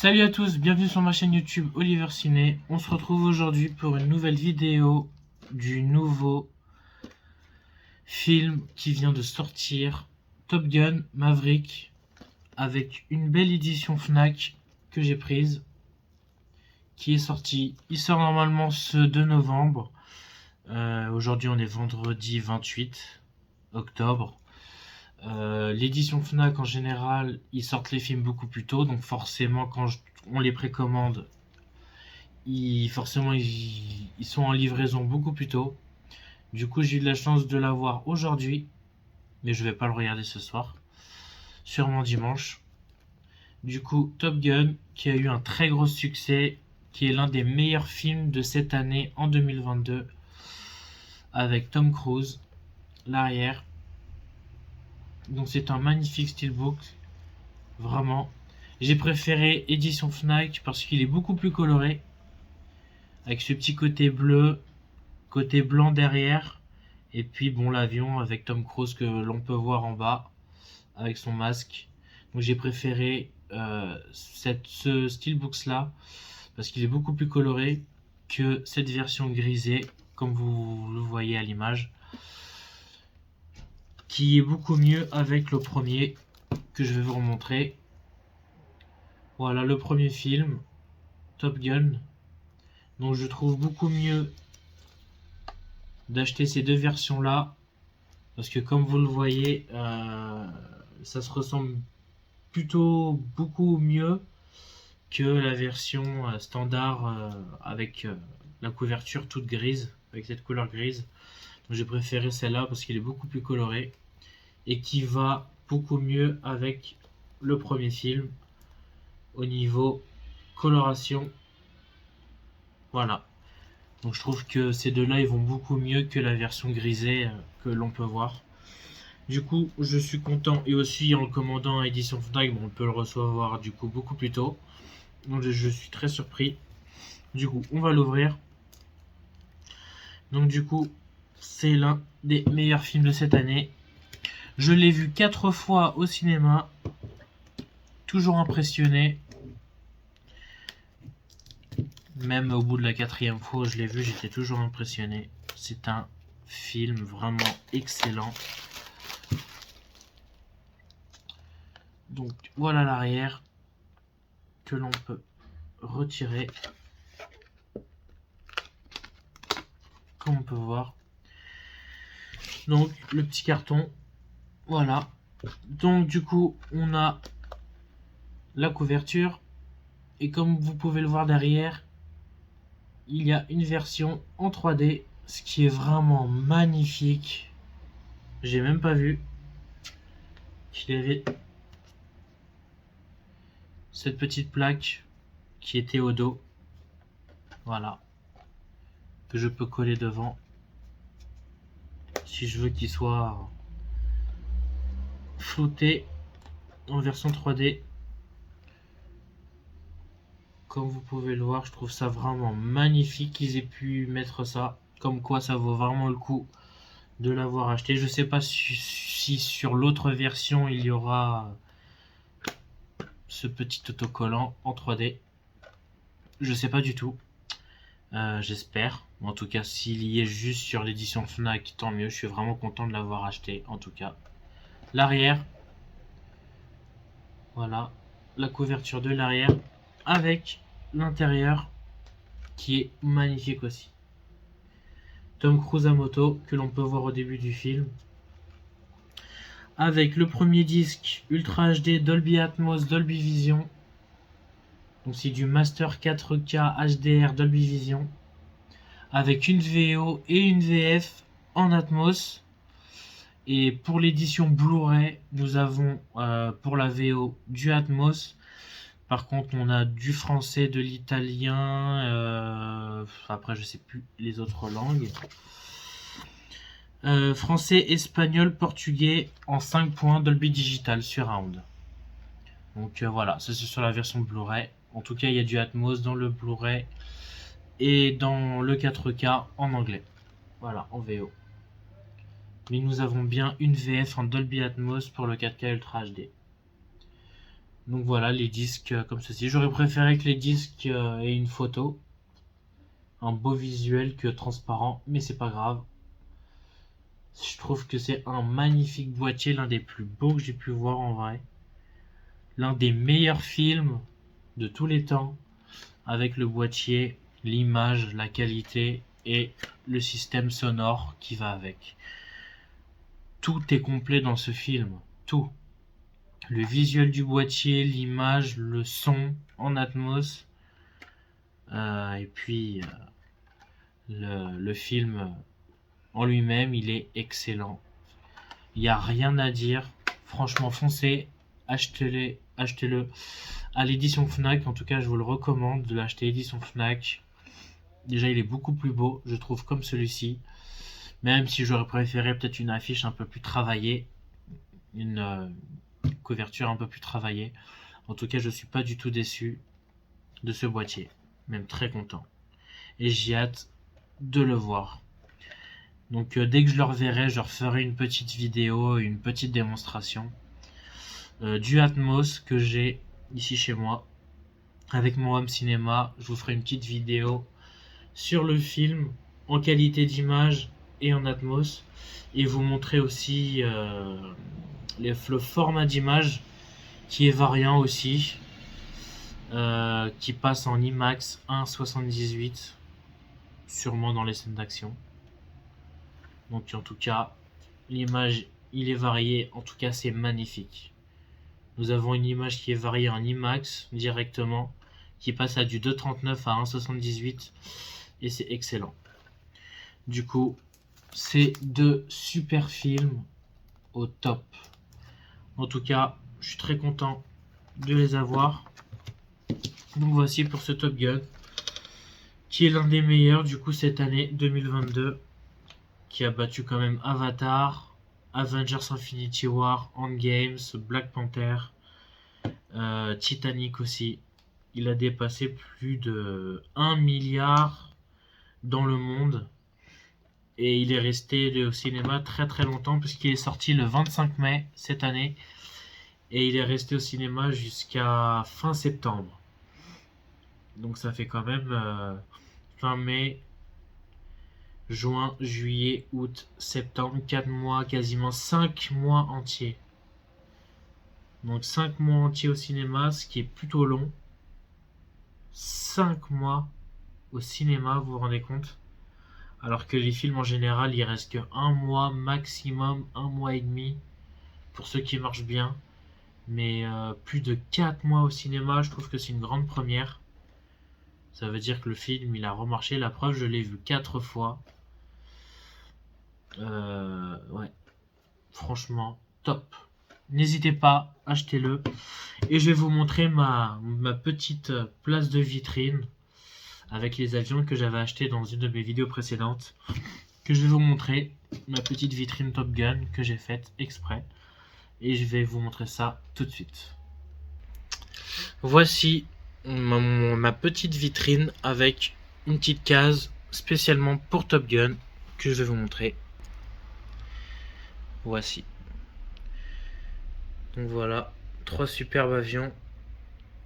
Salut à tous, bienvenue sur ma chaîne YouTube Oliver Ciné. On se retrouve aujourd'hui pour une nouvelle vidéo du nouveau film qui vient de sortir, Top Gun Maverick, avec une belle édition Fnac que j'ai prise, qui est sortie. Il sort normalement ce 2 novembre. Aujourd'hui on est vendredi 28 octobre. L'édition Fnac en général, ils sortent les films beaucoup plus tôt, donc forcément quand on les précommande, forcément ils sont en livraison beaucoup plus tôt. Du coup j'ai eu de la chance de l'avoir aujourd'hui, mais je vais pas le regarder ce soir, sûrement dimanche. Du coup Top Gun, qui a eu un très gros succès, qui est l'un des meilleurs films de cette année en 2022, avec Tom Cruise, l'arrière. Donc c'est un magnifique steelbook, vraiment. J'ai préféré édition Fnac parce qu'il est beaucoup plus coloré, avec ce petit côté bleu, côté blanc derrière, et puis bon l'avion avec Tom Cruise que l'on peut voir en bas avec son masque. Donc j'ai préféré ce steelbook là parce qu'il est beaucoup plus coloré que cette version grisée, comme vous le voyez à l'image, qui est beaucoup mieux avec le premier que je vais vous remontrer. Voilà le premier film, Top Gun. Donc je trouve beaucoup mieux d'acheter ces deux versions là, parce que comme vous le voyez, ça se ressemble plutôt beaucoup mieux que la version standard avec la couverture toute grise, avec cette couleur grise. Donc j'ai préféré celle-là parce qu'il est beaucoup plus coloré et qui va beaucoup mieux avec le premier film au niveau coloration. Voilà. Donc je trouve que ces deux-là ils vont beaucoup mieux que la version grisée que l'on peut voir. Du coup, je suis content, et aussi en le commandant à édition Fnac, on peut le recevoir du coup beaucoup plus tôt. Donc je suis très surpris. Du coup, on va l'ouvrir. Donc du coup, c'est l'un des meilleurs films de cette année. Je l'ai vu 4 fois au cinéma. Toujours impressionné. Même au bout de la 4e fois où je l'ai vu, j'étais toujours impressionné. C'est un film vraiment excellent. Donc voilà l'arrière que l'on peut retirer, comme on peut voir. Donc le petit carton, voilà. Donc du coup on a la couverture, et comme vous pouvez le voir derrière, il y a une version en 3D, ce qui est vraiment magnifique. J'ai même pas vu qu'il y avait cette petite plaque qui était au dos, voilà, que je peux coller devant si je veux qu'il soit flouté en version 3D. Comme vous pouvez le voir, je trouve ça vraiment magnifique qu'ils aient pu mettre ça, comme quoi ça vaut vraiment le coup de l'avoir acheté. Je sais pas si sur l'autre version il y aura ce petit autocollant en 3D, je sais pas du tout. J'espère. En tout cas, s'il y est juste sur l'édition Fnac, tant mieux. Je suis vraiment content de l'avoir acheté. En tout cas, l'arrière, voilà, la couverture de l'arrière avec l'intérieur qui est magnifique aussi. Tom Cruise à moto que l'on peut voir au début du film, avec le premier disque Ultra HD Dolby Atmos Dolby Vision. Donc c'est du Master 4K HDR Dolby Vision, avec une VO et une VF en Atmos. Et pour l'édition Blu-ray, nous avons pour la VO du Atmos. Par contre, on a du français, de l'italien, après je sais plus les autres langues. Français, espagnol, portugais en 5 points Dolby Digital Surround. Donc voilà, ça c'est sur la version Blu-ray. En tout cas, il y a du Atmos dans le Blu-ray et dans le 4K en anglais. Voilà, en VO. Mais nous avons bien une VF en Dolby Atmos pour le 4K Ultra HD. Donc voilà, les disques comme ceci. J'aurais préféré que les disques aient une photo, un beau visuel que transparent, mais c'est pas grave. Je trouve que c'est un magnifique boîtier, l'un des plus beaux que j'ai pu voir en vrai. L'un des meilleurs films de tous les temps, avec le boîtier, l'image, la qualité et le système sonore qui va avec. Tout est complet dans ce film, tout. Le visuel du boîtier, l'image, le son en Atmos, et puis le film en lui-même, il est excellent. Il n'y a rien à dire. Franchement, foncez, achetez-le à l'édition Fnac. En tout cas, je vous le recommande de l'acheter édition Fnac. Déjà, il est beaucoup plus beau, je trouve, comme celui-ci. Même si j'aurais préféré peut-être une affiche un peu plus travaillée, une couverture un peu plus travaillée. En tout cas, je suis pas du tout déçu de ce boîtier, même très content. Et j'ai hâte de le voir. Donc dès que je le reverrai, je referai une petite vidéo, une petite démonstration du Atmos que j'ai ici chez moi. Avec mon home cinéma, je vous ferai une petite vidéo sur le film en qualité d'image et en Atmos. Et vous montrer aussi le format d'image qui est variant aussi. Qui passe en IMAX 1,78 sûrement dans les scènes d'action. Donc en tout cas, l'image, il est varié, en tout cas c'est magnifique. Nous avons une image qui est variée en IMAX directement, qui passe à du 2,39 à 1,78 et c'est excellent. Du coup, c'est deux super films au top. En tout cas, je suis très content de les avoir. Donc voici pour ce Top Gun, qui est l'un des meilleurs du coup cette année 2022, qui a battu quand même Avatar, Avengers Infinity War, Endgame, Black Panther, Titanic aussi. Il a dépassé plus de 1 milliard dans le monde. Et il est resté au cinéma très très longtemps puisqu'il est sorti le 25 mai cette année. Et il est resté au cinéma jusqu'à fin septembre. Donc ça fait quand même fin mai, juin, juillet, août, septembre, 4 mois, quasiment 5 mois entiers. Donc 5 mois entiers au cinéma, ce qui est plutôt long. 5 mois au cinéma, vous vous rendez compte? Alors que les films en général, il reste que 1 mois maximum, 1 mois et demi pour ceux qui marchent bien. Mais plus de 4 mois au cinéma, je trouve que c'est une grande première. Ça veut dire que le film, il a remarché. La preuve, je l'ai vu 4 fois. Ouais. Franchement, top. N'hésitez pas, achetez-le. Et je vais vous montrer ma petite place de vitrine avec les avions que j'avais acheté dans une de mes vidéos précédentes. Que je vais vous montrer. Ma petite vitrine Top Gun que j'ai faite exprès. Et je vais vous montrer ça tout de suite. Voici ma petite vitrine avec une petite case spécialement pour Top Gun que je vais vous montrer. Voici. Donc voilà, 3 superbes avions,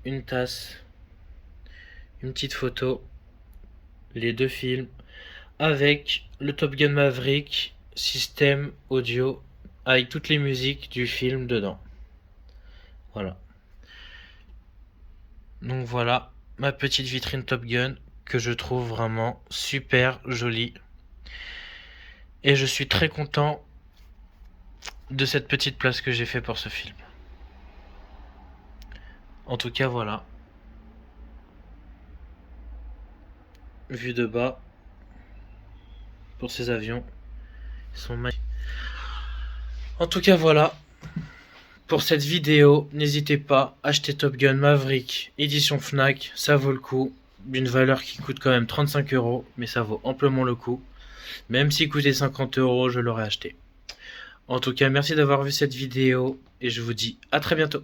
une tasse, une petite photo, les 2 films, avec le Top Gun Maverick, système audio, avec toutes les musiques du film dedans. Voilà. Donc voilà, ma petite vitrine Top Gun, que je trouve vraiment super jolie. Et je suis très content de cette petite place que j'ai fait pour ce film. En tout cas, voilà. Vue de bas pour ces avions. Ils sont magnifiques. En tout cas, voilà. Pour cette vidéo, n'hésitez pas, achetez Top Gun Maverick, édition Fnac, ça vaut le coup. D'une valeur qui coûte quand même 35 €, mais ça vaut amplement le coup. Même s'il coûtait 50 €, je l'aurais acheté. En tout cas, merci d'avoir vu cette vidéo et je vous dis à très bientôt.